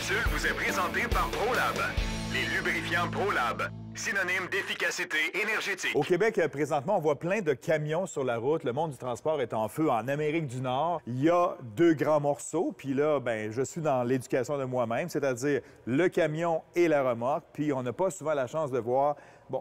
capsule vous est présentée par ProLab. Les lubrifiants ProLab, synonyme d'efficacité énergétique. Au Québec, présentement, on voit plein de camions sur la route. Le monde du transport est en feu. En Amérique du Nord, il y a deux grands morceaux. Puis là, ben, je suis dans l'éducation de moi-même, c'est-à-dire le camion et la remorque. Puis on n'a pas souvent la chance de voir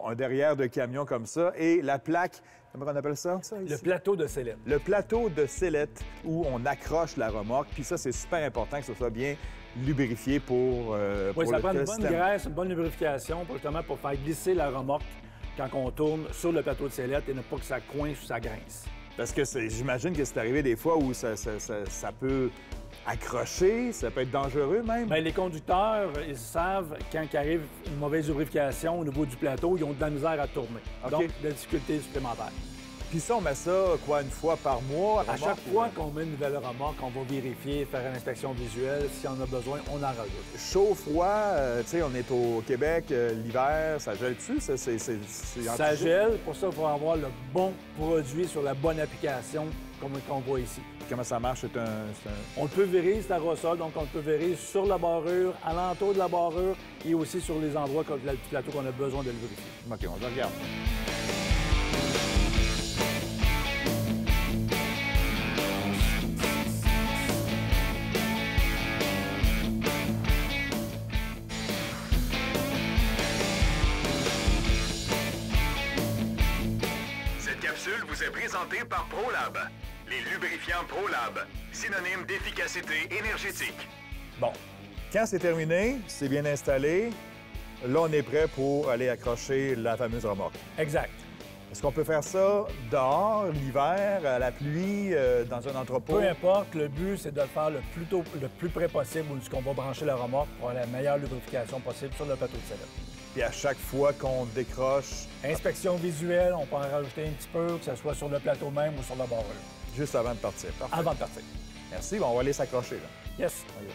un derrière de camion comme ça. Et la plaque, comment on appelle ça? Le plateau de sellette. Le plateau de sellette où on accroche la remorque. Puis ça, c'est super important que ce soit bien lubrifié pour Oui, ça le prend une test. bonne graisse, une bonne lubrification justement pour faire glisser la remorque quand on tourne sur le plateau de sellette et ne pas que ça coince ou ça grince. Parce que j'imagine que c'est arrivé des fois où ça peut accrocher, ça peut être dangereux même. Bien, les conducteurs, ils savent quand il arrive une mauvaise lubrification au niveau du plateau, ils ont de la misère à tourner. OK. Donc, des difficultés supplémentaires. Puis ça, on met ça, quoi, une fois par mois? À chaque fois qu'on met une nouvelle remorque, on va vérifier, faire une inspection visuelle. Si on a besoin, on en rajoute. Chaud-froid, tu sais, on est au Québec, l'hiver, ça gèle-tu? Ça gèle. Pour ça, il faut avoir le bon produit sur la bonne application, comme on voit ici. Comment ça marche? On peut virer, c'est aérosol, donc on peut virer sur la barrure, alentour de la barrure et aussi sur les endroits comme le plateau qu'on a besoin de lubrifier. OK, on le regarde. Cette capsule vous est présentée par ProLab. Les lubrifiants ProLab, synonyme d'efficacité énergétique. Bon, quand c'est terminé, c'est bien installé, là, on est prêt pour aller accrocher la fameuse remorque. Exact. Est-ce qu'on peut faire ça dehors, l'hiver, à la pluie, dans un entrepôt? Peu importe, le but, c'est de le faire le plus près possible où on va brancher la remorque pour avoir la meilleure lubrification possible sur le plateau de sellette. Puis à chaque fois qu'on décroche... Inspection visuelle, on peut en rajouter un petit peu, que ce soit sur le plateau même ou sur la barrure. Juste avant de partir. Parfait. Avant de partir. Merci. Bon, on va aller s'accrocher, là. Yes. OK.